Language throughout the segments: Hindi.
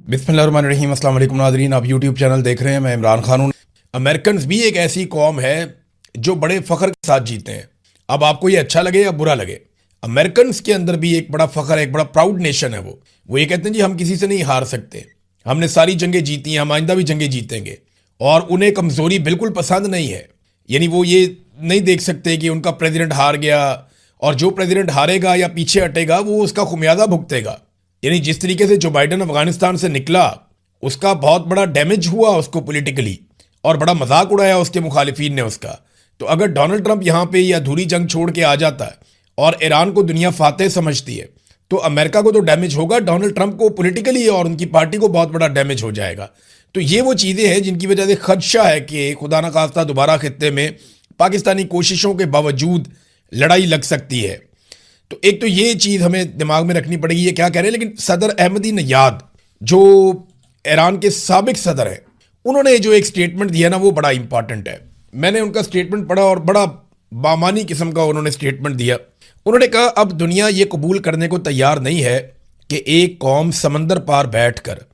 बिस्मिल्लाहिर्रहमानिर्रहीम। अस्सलाम वालेकुम नाज़रीन, आप यूट्यूब चैनल देख रहे हैं। मैं इमरान खान हूँ। अमेरिकन भी एक ऐसी कौम है जो बड़े फ़ख्र के साथ जीते हैं। अब आपको ये अच्छा लगे या बुरा लगे, अमेरिकन के अंदर भी एक बड़ा फ़ख्र है, एक बड़ा प्राउड नेशन है। वो ये कहते हैं जी हम किसी से नहीं हार सकते, हमने सारी जंगें जीती हैं, हम आइंदा भी जंगें जीतेंगे। और उन्हें कमज़ोरी बिल्कुल पसंद नहीं है। यानी वो ये नहीं देख सकते कि उनका प्रेसिडेंट हार गया और जो प्रेसिडेंट हारेगा या पीछे हटेगा वो उसका खुमियाजा भुगतेगा। यानी जिस तरीके से जो बाइडन अफगानिस्तान से निकला, उसका बहुत बड़ा डैमेज हुआ उसको पॉलिटिकली, और बड़ा मजाक उड़ाया उसके मुखालिफिन ने उसका। तो अगर डोनाल्ड ट्रंप यहाँ पे ये अधूरी जंग छोड़ के आ जाता है और ईरान को दुनिया फातेह समझती है, तो अमेरिका को तो डैमेज होगा, डोनाल्ड ट्रंप को पॉलिटिकली और उनकी पार्टी को बहुत बड़ा डैमेज हो जाएगा। तो ये वो चीज़ें हैं जिनकी वजह से खदशा है कि खुदा न खास्ता दोबारा खित्ते में पाकिस्तानी कोशिशों के बावजूद लड़ाई लग सकती है। तो एक तो ये चीज़ हमें दिमाग में रखनी पड़ेगी, ये क्या कह रहे हैं। लेकिन सदर अहमदी नयाद जो ईरान के साबिक सदर हैं, उन्होंने जो एक स्टेटमेंट दिया ना, वो बड़ा इंपॉर्टेंट है। मैंने उनका स्टेटमेंट पढ़ा और बड़ा बामानी किस्म का उन्होंने स्टेटमेंट दिया। उन्होंने कहा अब दुनिया ये कबूल करने को तैयार नहीं है कि एक कौम समंदर पार बैठ कर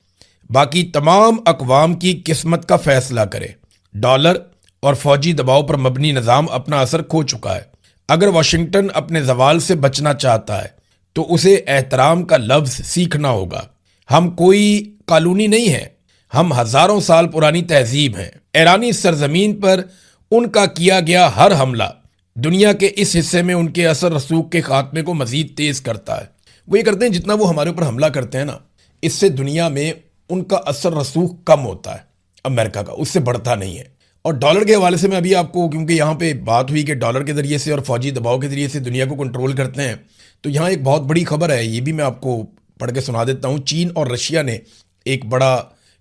बाकी तमाम अकवाम की किस्मत का फैसला करे। डॉलर और फौजी दबाव पर मबनी निज़ाम अपना असर खो चुका है। अगर वाशिंगटन अपने जवाल से बचना चाहता है तो उसे एहतराम का लफ्ज़ सीखना होगा। हम कोई कानूनी नहीं है, हम हज़ारों साल पुरानी तहजीब हैं। ईरानी सरजमीन पर उनका किया गया हर हमला दुनिया के इस हिस्से में उनके असर रसूख के खात्मे को मज़ीद तेज़ करता है। वो ये करते हैं, जितना वो हमारे ऊपर हमला करते हैं ना, इससे दुनिया में उनका असर रसूख कम होता है, अमेरिका का उससे बढ़ता नहीं है। और डॉलर के हवाले से मैं अभी आपको, क्योंकि यहाँ पे बात हुई कि डॉलर के ज़रिए से और फौजी दबाव के ज़रिए से दुनिया को कंट्रोल करते हैं, तो यहाँ एक बहुत बड़ी खबर है, ये भी मैं आपको पढ़ के सुना देता हूँ। चीन और रशिया ने एक बड़ा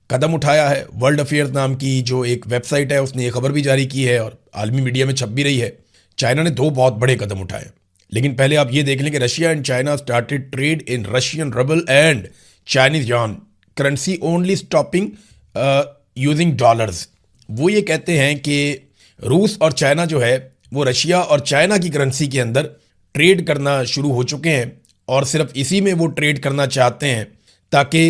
कदम उठाया है। वर्ल्ड अफेयर्स नाम की जो एक वेबसाइट है, उसने ये खबर भी जारी की है और आलमी मीडिया में छप भी रही है। चाइना ने दो बहुत बड़े कदम उठाए। लेकिन पहले आप ये देख लें कि Russia and China started trade in Russian rouble and Chinese yuan currency only stopping using dollars. वो ये कहते हैं कि रूस और चाइना जो है वो रशिया और चाइना की करेंसी के अंदर ट्रेड करना शुरू हो चुके हैं और सिर्फ इसी में वो ट्रेड करना चाहते हैं ताकि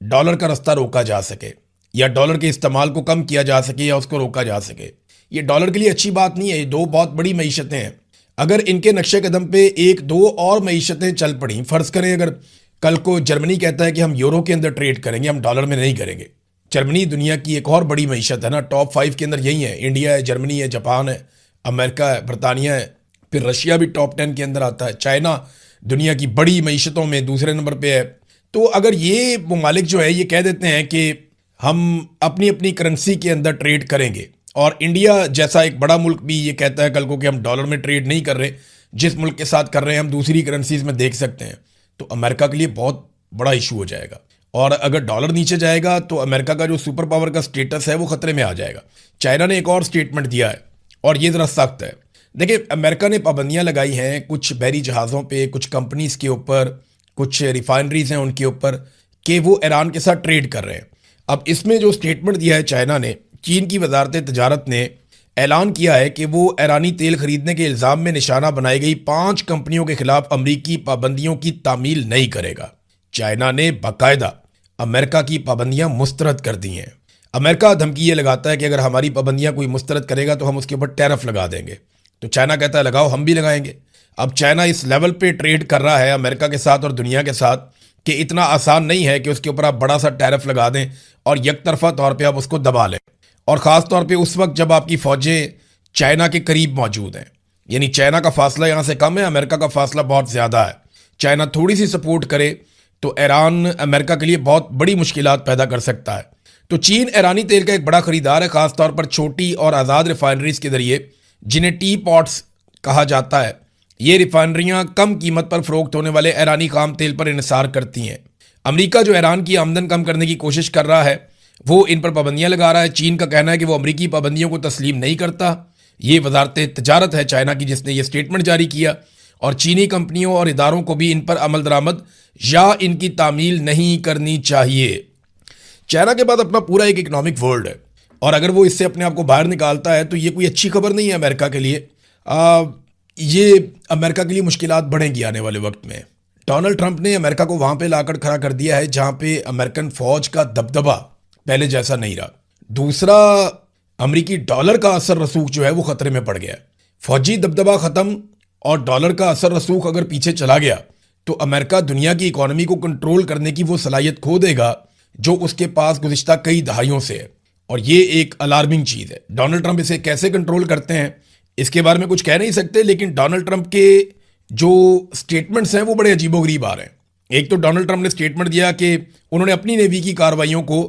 डॉलर का रास्ता रोका जा सके या डॉलर के इस्तेमाल को कम किया जा सके या उसको रोका जा सके। ये डॉलर के लिए अच्छी बात नहीं है। ये दो बहुत बड़ी मईशतें हैं। अगर इनके नक्शे कदम पे एक दो और मईशतें चल पड़ी, फ़र्ज़ करें अगर कल को जर्मनी कहता है कि हम यूरो के अंदर ट्रेड करेंगे, हम डॉलर में नहीं करेंगे। जर्मनी दुनिया की एक और बड़ी मईशत है ना, टॉप 5 के अंदर यही है। इंडिया है, जर्मनी है, जापान है, अमेरिका है, बरतानिया है, फिर रशिया भी टॉप 10 के अंदर आता है। चाइना दुनिया की बड़ी मईशतों में दूसरे नंबर पे है। तो अगर ये ममालिक जो है ये कह देते हैं कि हम अपनी अपनी करेंसी के अंदर ट्रेड करेंगे, और इंडिया जैसा एक बड़ा मुल्क भी ये कहता है कल को कि हम डॉलर में ट्रेड नहीं कर रहे, जिस मुल्क के साथ कर रहे हैं हम दूसरी करेंसीज में देख सकते हैं, तो अमेरिका के लिए बहुत बड़ा इशू हो जाएगा। और अगर डॉलर नीचे जाएगा तो अमेरिका का जो सुपर पावर का स्टेटस है वो खतरे में आ जाएगा। चाइना ने एक और स्टेटमेंट दिया है और ये ज़रा सख्त है। देखिए, अमेरिका ने पाबंदियां लगाई हैं कुछ बहरी जहाज़ों पे, कुछ कंपनीज के ऊपर, कुछ रिफाइनरीज हैं उनके ऊपर, कि वो ईरान के साथ ट्रेड कर रहे हैं। अब इसमें जो स्टेटमेंट दिया है चाइना ने, चीन की वजारत तजारत ने ऐलान किया है कि वो ईरानी तेल खरीदने के इल्ज़ाम में निशाना बनाई गई 5 कंपनियों के खिलाफ अमरीकी पाबंदियों की तामील नहीं करेगा। चाइना ने बाकायदा अमेरिका की पाबंदियां मुस्तरद कर दी हैं। अमेरिका धमकी ये लगाता है कि अगर हमारी पाबंदियां कोई मुस्तरद करेगा तो हम उसके ऊपर टैरिफ लगा देंगे। तो चाइना कहता है लगाओ, हम भी लगाएंगे। अब चाइना इस लेवल पे ट्रेड कर रहा है अमेरिका के साथ और दुनिया के साथ कि इतना आसान नहीं है कि उसके ऊपर आप बड़ा सा टैरिफ लगा दें और यकतरफा तौर पर आप उसको दबा लें। और ख़ास तौर पे उस वक्त जब आपकी फ़ौजें चाइना के करीब मौजूद हैं। यानी चाइना का फासला यहाँ से कम है, अमेरिका का फासला बहुत ज़्यादा है। चाइना थोड़ी सी सपोर्ट करे तो ईरान अमेरिका के लिए बहुत बड़ी मुश्किलात पैदा कर सकता है। तो चीन ईरानी तेल का एक बड़ा ख़रीदार है, ख़ास तौर पर छोटी और आज़ाद रिफाइनरीज के ज़रिए, जिन्हें टी पॉट्स कहा जाता है। ये रिफाइनरियाँ कम कीमत पर फ़रोख्त होने वाले ईरानी खाम तेल पर इन्हिसार करती हैं। अमरीका जो ईरान की आमदन कम करने की कोशिश कर रहा है वो इन पर पाबंदियां लगा रहा है। चीन का कहना है कि वो अमरीकी पाबंदियों को तस्लीम नहीं करता। ये वजारत तजारत है चाइना की जिसने ये स्टेटमेंट जारी किया, और चीनी कंपनियों और इदारों को भी इन पर अमल दरामद या इनकी तामील नहीं करनी चाहिए। चाइना के बाद अपना पूरा एक इकनॉमिक वर्ल्ड है, और अगर वो इससे अपने आप को बाहर निकालता है तो ये कोई अच्छी खबर नहीं है अमेरिका के लिए। ये अमेरिका के लिए मुश्किलात बढ़ेंगी आने वाले वक्त में। डोनाल्ड ट्रंप ने अमेरिका को वहां पे लाकर खड़ा कर दिया है जहां पे अमेरिकन फौज का दबदबा पहले जैसा नहीं रहा। दूसरा, अमेरिकी डॉलर का असर रसूख जो है वो खतरे में पड़ गया है। फौजी दबदबा खत्म और डॉलर का असर रसूख अगर पीछे चला गया तो अमेरिका दुनिया की इकोनॉमी को कंट्रोल करने की वो सलाहियत खो देगा जो उसके पास गुज़िश्ता कई दहाइयों से है, और ये एक अलार्मिंग चीज़ है। डोनाल्ड ट्रंप इसे कैसे कंट्रोल करते हैं इसके बारे में कुछ कह नहीं सकते, लेकिन डोनाल्ड ट्रंप के जो स्टेटमेंट्स हैं वो बड़े अजीबोगरीब आ रहे हैं। एक तो डोनाल्ड ट्रंप ने स्टेटमेंट दिया कि उन्होंने अपनी नेवी की कार्रवाइयों को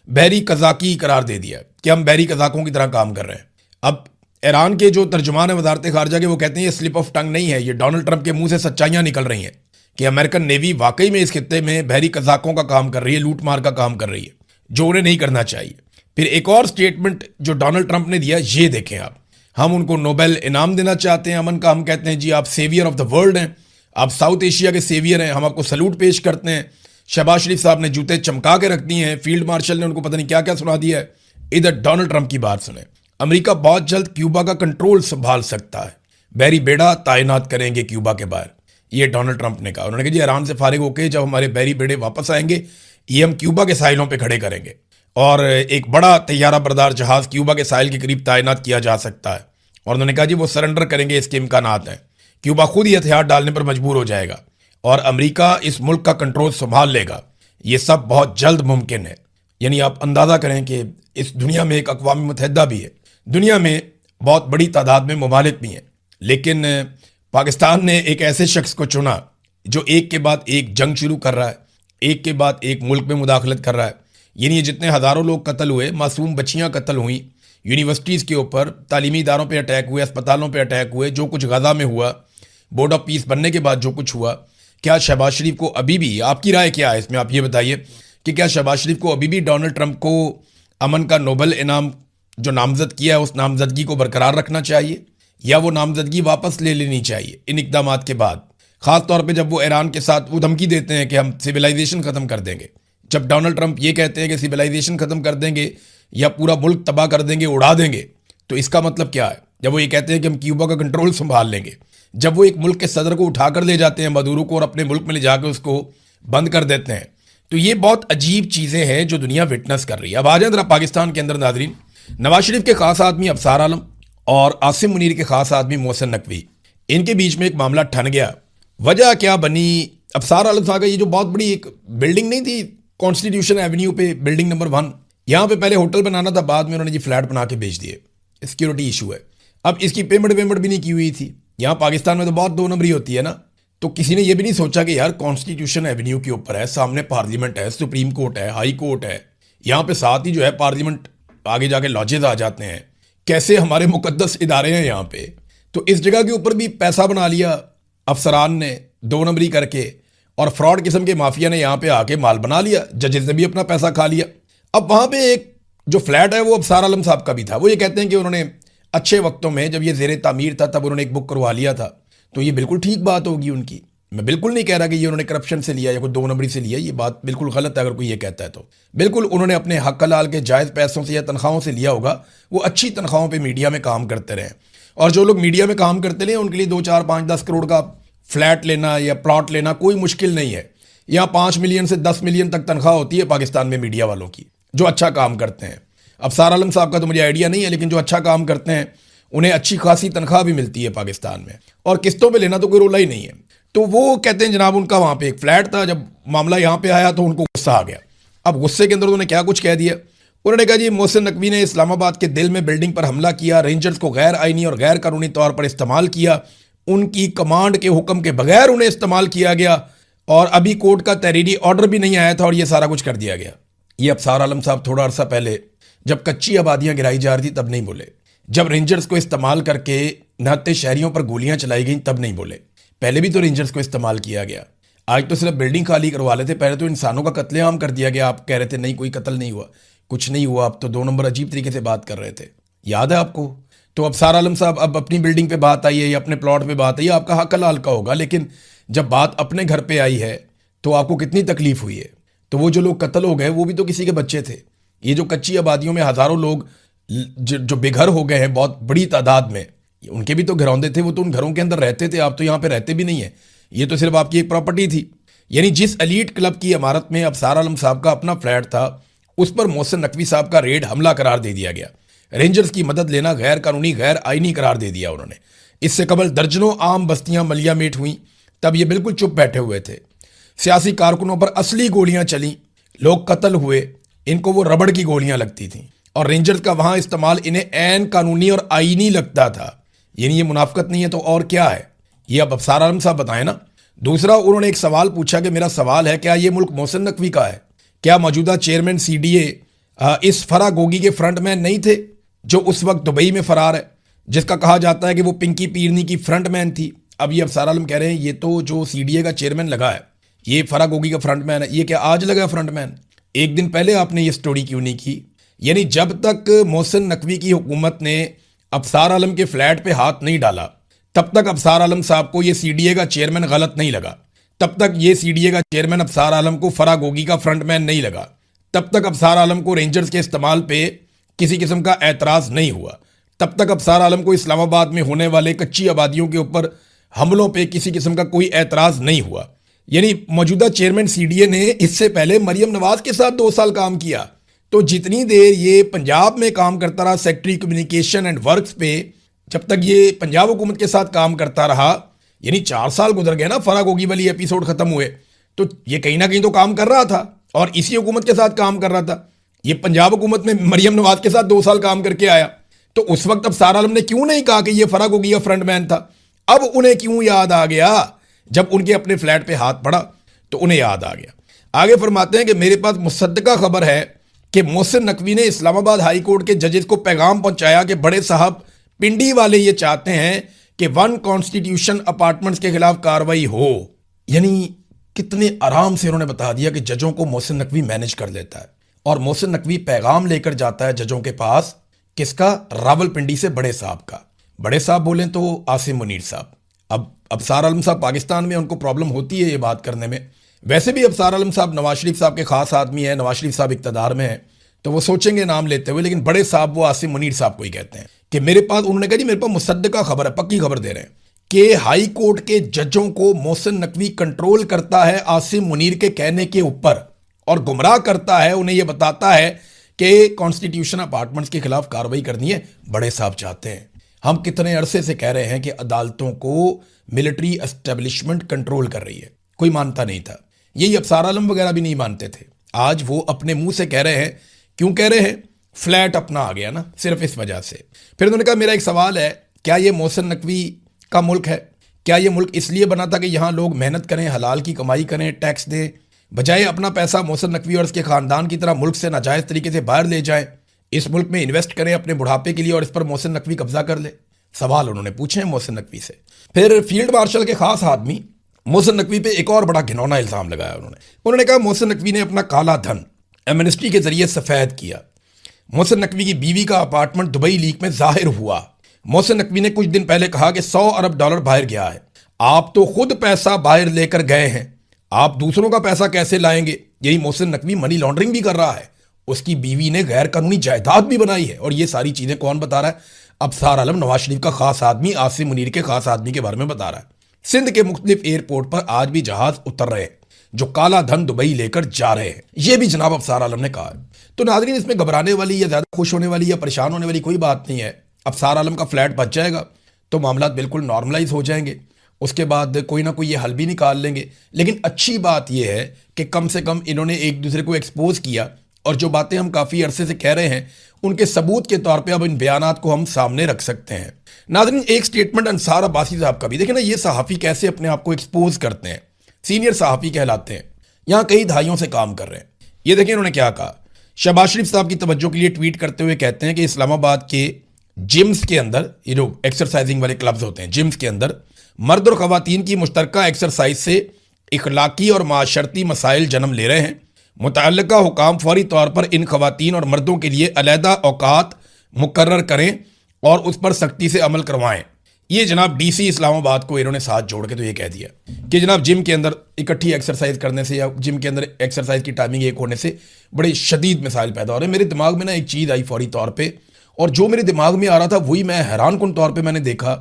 बहरी कज़ाकी करार दे दिया कि हम बहरी कज़ाकों की तरह काम कर रहे हैं। अब ईरान के जो तर्जुमान है वजारत खारजा के, वो कहते हैं ये स्लिप ऑफ टंग नहीं है, ये डोनाल्ड ट्रंप के मुंह से सच्चाइयां निकल रही हैं कि अमेरिकन नेवी वाकई में इस खित्ते में बहरी कज़ाकों का काम कर रही है, लूट मार का काम कर रही है, जो उन्हें नहीं करना चाहिए। फिर एक और स्टेटमेंट जो डोनाल्ड ट्रंप ने दिया, ये देखें आप, हम उनको नोबेल इनाम देना चाहते हैं अमन का। हम कहते हैं जी आप सेवियर ऑफ द वर्ल्ड हैं, आप साउथ एशिया के सेवियर हैं, हम आपको सल्यूट पेश करते हैं। शहबाज शरीफ साहब ने जूते चमका के रख दिए हैं, फील्ड मार्शल ने उनको पता नहीं क्या क्या सुना दिया है। इधर डोनाल्ड ट्रंप की बात सुने, अमेरिका बहुत जल्द क्यूबा का कंट्रोल संभाल सकता है, बहरी बेड़ा तायनात करेंगे क्यूबा के बाहर, ये डोनाल्ड ट्रंप ने कहा। उन्होंने कहा जी ईरान से फारिग होकर जब हमारे बहरी बेड़े वापस आएंगे ये हम क्यूबा के साहिलों पे खड़े करेंगे और एक बड़ा तैयारा बरदार जहाज क्यूबा के साहिल के करीब तैनात किया जा सकता है। और उन्होंने कहा जी वो सरेंडर करेंगे, इसके इम्कानात हैं, क्यूबा खुद ही हथियार डालने पर मजबूर हो जाएगा और अमेरिका इस मुल्क का कंट्रोल संभाल लेगा। ये सब बहुत जल्द मुमकिन है। यानी आप अंदाज़ा करें कि इस दुनिया में एक अक़वाम मुत्तहिदा भी है, दुनिया में बहुत बड़ी तादाद में ममालिक भी हैं, लेकिन पाकिस्तान ने एक ऐसे शख्स को चुना जो एक के बाद एक जंग शुरू कर रहा है, एक के बाद एक मुल्क में मुदाखलत कर रहा है। यानी जितने हज़ारों लोग कत्ल हुए, मासूम बच्चियां कत्ल हुई, यूनिवर्सिटीज़ के ऊपर, तालीमी इदारों पे अटैक हुए, अस्पतालों पे अटैक हुए, जो कुछ गजा में हुआ, बोर्ड ऑफ पीस बनने के बाद जो कुछ हुआ, क्या शहबाज शरीफ को अभी भी, आपकी राय क्या है इसमें, आप ये बताइए कि क्या शहबाज शरीफ को अभी भी डोनाल्ड ट्रंप को अमन का नोबेल इनाम जो नामजद किया है उस नामजदगी को बरकरार रखना चाहिए या वो नामजदगी वापस ले लेनी चाहिए इन इकदामात के बाद? ख़ास तौर पे जब वो ईरान के साथ वो धमकी देते हैं कि हम सिविलाइजेशन ख़त्म कर देंगे। जब डोनाल्ड ट्रंप ये कहते हैं कि सिविलाइजेशन ख़त्म कर देंगे या पूरा मुल्क तबाह कर देंगे, उड़ा देंगे, तो इसका मतलब क्या है? जब वो ये कहते हैं कि हम क्यूबा का कंट्रोल संभाल लेंगे, जब वो एक मुल्क के सदर को उठाकर ले जाते हैं मदूरो को और अपने मुल्क में ले जाकर उसको बंद कर देते हैं, तो ये बहुत अजीब चीज़ें हैं जो दुनिया विटनेस कर रही है। अब आ जाए जरा पाकिस्तान के अंदर नाजरीन, नवाज शरीफ के खास आदमी अफसार आलम और आसिम मुनीर के खास आदमी मोहसिन नकवी, इनके बीच में एक मामला ठन गया। वजह क्या बनी? अफसार आलम साहब का ये जो बहुत बड़ी एक बिल्डिंग नहीं थी कॉन्स्टिट्यूशन एवेन्यू पे, बिल्डिंग नंबर 1, यहाँ पे पहले होटल बनाना था, बाद में उन्होंने जी फ्लैट बना के बेच दिए, सिक्योरिटी इशू है। अब इसकी पेमेंट भी नहीं की हुई थी। यहाँ पाकिस्तान में तो बहुत 2 नंबरी होती है ना, तो किसी ने ये भी नहीं सोचा कि यार कॉन्स्टिट्यूशन एवेन्यू के ऊपर है, सामने पार्लियामेंट है, सुप्रीम कोर्ट है, हाई कोर्ट है, यहाँ पे साथ ही जो है पार्लियामेंट, आगे जाके लॉजेज आ जाते हैं, कैसे हमारे मुकद्दस इदारे हैं यहाँ पे। तो इस जगह के ऊपर भी पैसा बना लिया अफसरान ने 2 नंबरी करके, और फ्रॉड किस्म के माफिया ने यहाँ पे आके माल बना लिया, जजेस ने भी अपना पैसा खा लिया। अब वहाँ पे एक जो फ्लैट है वो अफसार आलम साहब का भी था। वो ये कहते हैं कि उन्होंने अच्छे वक्तों में जब ये ज़ेरे तामीर था तब उन्होंने एक बुक करवा लिया था, तो ये बिल्कुल ठीक बात होगी उनकी। मैं बिल्कुल नहीं कह रहा कि ये उन्होंने करप्शन से लिया या कोई 2 नंबरी से लिया, ये बात बिल्कुल गलत है अगर कोई ये कहता है तो। बिल्कुल उन्होंने अपने हक हलाल के जायज़ पैसों से या तनख्वाहों से लिया होगा। वो अच्छी तनख्वाहों पे मीडिया में काम करते रहे, और जो लोग मीडिया में काम करते रहे उनके लिए 2, 4, 5, 10 करोड़ का फ्लैट लेना या प्लॉट लेना कोई मुश्किल नहीं है। यहाँ 5 मिलियन से 10 मिलियन तक तनख्वाह होती है पाकिस्तान में मीडिया वालों की, जो अच्छा काम करते हैं। अफसार आलम साहब का तो मुझे आइडिया नहीं है, लेकिन जो अच्छा काम करते हैं उन्हें अच्छी खासी तनख्वाह भी मिलती है पाकिस्तान में, और किस्तों पे लेना तो कोई रोला ही नहीं है। तो वो कहते हैं जनाब उनका वहाँ पे एक फ्लैट था, जब मामला यहाँ पे आया तो उनको गुस्सा आ गया। अब गुस्से के अंदर उन्होंने क्या कुछ कह दिया, उन्होंने कहा जी मोहसिन नकवी ने इस्लामाबाद के दिल में बिल्डिंग पर हमला किया, रेंजर्स को गैर आइनी और गैर कानूनी तौर पर इस्तेमाल किया, उनकी कमांड के हुक्म के बगैर उन्हें इस्तेमाल किया गया, और अभी कोर्ट का तहरीरी ऑर्डर भी नहीं आया था और ये सारा कुछ कर दिया गया। ये अफसार आलम साहब थोड़ा अर्सा पहले जब कच्ची आबादियाँ गिराई जा रही थी तब नहीं बोले, जब रेंजर्स को इस्तेमाल करके नहाते शहरियों पर गोलियां चलाई गई तब नहीं बोले। पहले भी तो रेंजर्स को इस्तेमाल किया गया, आज तो सिर्फ बिल्डिंग खाली करवा लेते, पहले तो इंसानों का कत्लेआम कर दिया गया। आप कह रहे थे नहीं कोई कत्ल नहीं हुआ, कुछ नहीं हुआ, आप तो 2 नंबर अजीब तरीके से बात कर रहे थे, याद है आपको? तो अफसार आलम साहब अब अपनी बिल्डिंग पे बात आई है या अपने प्लॉट पे बात आई है, आपका हक हलाल का होगा, लेकिन जब बात अपने घर पे आई है तो आपको कितनी तकलीफ हुई है। तो वो जो लोग कत्ल हो गए वो भी तो किसी के बच्चे थे। ये जो कच्ची आबादियों में हज़ारों लोग जो बेघर हो गए हैं बहुत बड़ी तादाद में, उनके भी तो घरौंदे थे, वो तो उन घरों के अंदर रहते थे, आप तो यहाँ पे रहते भी नहीं है। ये तो सिर्फ आपकी एक प्रॉपर्टी थी। यानी जिस एलीट क्लब की इमारत में अबसार आलम साहब का अपना फ्लैट था, उस पर मोहसिन नकवी साहब का रेड हमला करार दे दिया गया। रेंजर्स की मदद लेना गैर कानूनी, गैर आईनी करार दे दिया उन्होंने। इससे कबल दर्जनों आम बस्तियां मलियामेट हुई। तब ये बिल्कुल चुप बैठे हुए थे। सियासी कारकुनों पर असली गोलियां चली, लोग कत्ल हुए, इनको वो रबड़ की गोलियां लगती थीं और रेंजर्स का वहां इस्तेमाल इन्हें ऐन कानूनी और आईनी लगता था। यानी ये मुनाफकत नहीं है तो और क्या है? ये अब अबसार आलम साहब बताएं ना। दूसरा, उन्होंने एक सवाल पूछा कि मेरा सवाल है, क्या ये मुल्क मोहसिन नकवी का है? क्या मौजूदा चेयरमैन सीडीए इस फरा गोगी के फ्रंटमैन नहीं थे जो उस वक्त दुबई में फरार है, जिसका कहा जाता है कि वो पिंकी पीरनी की फ्रंटमैन थी? अब ये अबसार आलम कह रहे हैं ये तो जो सीडीए का चेयरमैन लगा है ये फरा गोगी का फ्रंटमैन है। ये क्या आज लगा फ्रंटमैन? एक दिन पहले आपने ये स्टोरी क्यों नहीं की? यानी जब तक मोहसिन नकवी की हुकूमत ने अबसार आलम के फ्लैट पे हाथ नहीं डाला, तब तक अबसार आलम साहब को ये सीडीए का चेयरमैन गलत नहीं लगा। तब तक ये सीडीए का चेयरमैन अबसार आलम को फरा गोगी का फ्रंटमैन नहीं लगा। तब तक अबसार आलम को रेंजर्स के इस्तेमाल पे किसी किस्म का एतराज़ नहीं हुआ। तब तक अबसार आलम को इस्लामाबाद में होने वाले कच्ची आबादियों के ऊपर हमलों पे किसी किस्म का कोई एतराज़ नहीं हुआ। यानी मौजूदा चेयरमैन सीडीए ने इससे पहले मरियम नवाज के साथ 2 साल काम किया। तो जितनी देर ये पंजाब में काम करता रहा सेक्रेटरी कम्युनिकेशन एंड वर्क्स पे, जब तक ये पंजाब हुकूमत के साथ काम करता रहा, यानी 4 साल गुजर गए ना फरा गोगी वाली एपिसोड खत्म हुए, तो ये कहीं ना कहीं तो काम कर रहा था और इसी हुकूमत के साथ काम कर रहा था। ये पंजाब हुकूमत में मरियम नवाज के साथ 2 साल काम करके आया। तो उस वक्त अबसार आलम ने क्यों नहीं कहा कि ये फरा गोगी का फ्रंटमैन था? अब उन्हें क्यों याद आ गया? जब उनके अपने फ्लैट पे हाथ पड़ा तो उन्हें याद आ गया। आगे फरमाते हैं कि मेरे पास मुसद्दका खबर है कि मोहसिन नकवी ने इस्लामाबाद हाई कोर्ट के जजेस को पैगाम पहुंचाया कि बड़े साहब पिंडी वाले ये चाहते हैं कि 1 कॉन्स्टिट्यूशन अपार्टमेंट्स के खिलाफ कार्रवाई हो। यानी कितने आराम से उन्होंने बता दिया कि जजों को मोहसिन नकवी मैनेज कर लेता है और मोहसिन नकवी पैगाम लेकर जाता है जजों के पास। किसका? रावलपिंडी से बड़े साहब का। बड़े साहब बोलें तो आसिम मुनीर साहब। अब अबसार आलम साहब पाकिस्तान में उनको प्रॉब्लम होती है ये बात करने में। वैसे भी अबसार आलम साहब नवाज शरीफ साहब के खास आदमी है, नवाज शरीफ साहब इक़्तिदार में है तो वो सोचेंगे नाम लेते हुए, लेकिन बड़े साहब वो आसिम मुनीर साहब को ही कहते हैं कि मेरे पास, उन्होंने कहा जी मेरे पास मुसद्दका खबर है, पक्की खबर दे रहे हैं कि हाई कोर्ट के जजों को मोहसिन नकवी कंट्रोल करता है आसिम मुनीर के कहने के ऊपर और गुमराह करता है। उन्हें यह बताता है कि कॉन्स्टिट्यूशन अपार्टमेंट्स के खिलाफ कार्रवाई करनी है, बड़े साहब चाहते हैं। हम कितने अरसे से कह रहे हैं कि अदालतों को मिलिट्री एस्टेब्लिशमेंट कंट्रोल कर रही है, कोई मानता नहीं था। यही अबसार आलम वगैरह भी नहीं मानते थे। आज वो अपने मुंह से कह रहे हैं। क्यों कह रहे हैं? फ्लैट अपना आ गया ना, सिर्फ इस वजह से। फिर उन्होंने कहा मेरा एक सवाल है, क्या ये मोहसिन नकवी का मुल्क है? क्या ये मुल्क इसलिए बना था कि यहाँ लोग मेहनत करें, हलाल की कमाई करें, टैक्स दें, बजाय अपना पैसा मोहसिन नकवी और उसके खानदान की तरह मुल्क से नाजायज़ तरीके से बाहर ले जाएं, इस मुल्क में इन्वेस्ट करें अपने बुढ़ापे के लिए और इस पर मोहसिन नकवी कब्जा कर ले? सवाल उन्होंने पूछे हैं मोहसिन नकवी से। फिर फील्ड मार्शल के खास आदमी मोहसिन नकवी पे एक और बड़ा घिनौना इल्ज़ाम लगाया उन्होंने कहा मोहसिन नकवी ने अपना काला धन एमनेस्टी के जरिए सफ़ेद किया। मोहसिन नकवी की बीवी का अपार्टमेंट दुबई लीक में जाहिर हुआ। मोहसिन नकवी ने कुछ दिन पहले कहा कि $100 अरब बाहर गया है। आप तो खुद पैसा बाहर लेकर गए हैं, आप दूसरों का पैसा कैसे लाएंगे? यही मोहसिन नकवी मनी लॉन्ड्रिंग भी कर रहा है। उसकी बीवी ने गैर कानूनी जायदाद भी बनाई है। और ये सारी चीज़ें कौन बता रहा है? अबसार आलम, नवाज शरीफ का खास आदमी, आसिम मुनीर के खास आदमी के बारे में बता रहा है। सिंध के मुख्तलिफ एयरपोर्ट पर आज भी जहाज उतर रहे हैं जो काला धन दुबई लेकर जा रहे हैं। यह भी जनाब अबसार आलम ने कहा है। तो नाज़रीन, इसमें घबराने वाली या ज़्यादा खुश होने वाली या परेशान होने वाली कोई बात नहीं है। अबसार आलम का फ्लैट बच जाएगा तो मामला बिल्कुल नॉर्मलाइज हो जाएंगे। उसके बाद कोई ना कोई ये हल भी निकाल लेंगे। लेकिन अच्छी बात यह है कि कम से कम इन्होंने एक दूसरे को एक्सपोज किया और जो बातें हम काफ़ी अरसे से कह रहे हैं उनके सबूत के तौर पे अब इन बयानात को हम सामने रख सकते हैं। नाज़रीन, एक स्टेटमेंट अंसार अब्बासी साहब का भी देखें ना, ये सहाफ़ी कैसे अपने आप को एक्सपोज करते हैं, सीनियर सहाफ़ी कहलाते हैं, यहाँ कई दहाइयों से काम कर रहे हैं। ये देखें उन्होंने क्या कहा। शहबाज शरीफ साहब की तवज्जो के लिए ट्वीट करते हुए कहते हैं कि इस्लामाबाद के जिम्स के अंदर, ये जो एक्सरसाइजिंग वाले क्लब्स होते हैं, जिम्स के अंदर मर्द और ख़वातीन की मुश्तरका एक्सरसाइज से इखलाकी और माशरती मसाइल जन्म ले रहे हैं। मुतअल्लिका हुकाम फौरी तौर पर इन ख़वातीन और मर्दों के लिए अलहदा औकात मुकर्रर करें और उस पर सख्ती से अमल करवाएं। ये जनाब डीसी इस्लामाबाद को इन्होंने साथ जोड़ के तो ये कह दिया कि जनाब जिम के अंदर इकट्ठी एक्सरसाइज करने से या जिम के अंदर एक्सरसाइज की टाइमिंग एक होने से बड़े शदीद मिसाइल पैदा हो रहे हैं। मेरे दिमाग में ना एक चीज़ आई फौरी तौर पे, और जो मेरे दिमाग में आ रहा था वही मैं हैरान कुन तौर पे मैंने देखा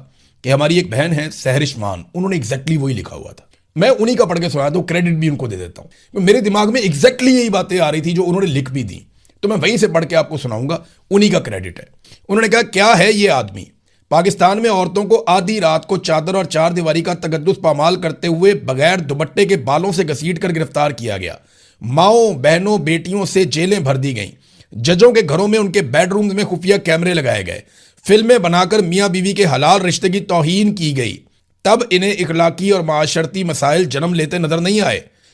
कि हमारी एक बहन है सहरिश मान, उन्होंने एग्जैक्टली वही लिखा हुआ था। मैं उन्हीं का पढ़ के सुनाया, तो क्रेडिट भी उनको दे देता हूं। मेरे दिमाग में एग्जैक्टली यही बातें आ रही थी जो उन्होंने लिख भी दी, तो मैं वहीं से पढ़ के आपको सुनाऊंगा, उन्हीं का क्रेडिट है। उन्होंने कहा, क्या है ये आदमी, पाकिस्तान में औरतों को आधी रात को चादर और चार दीवारी का तकद्दुस पामाल करते हुए बगैर दुपट्टे के बालों से घसीट कर गिरफ्तार किया गया। माओं बहनों बेटियों से जेलें भर दी गईं। जजों के घरों में उनके बेडरूम्स में खुफिया कैमरे लगाए गए। फिल्में बनाकर मियां बीवी के हलाल रिश्ते की तौहीन की गई। तब इन्हें इखलाकी और माशरती मसाइल जन्म लेते नजर नहीं आए।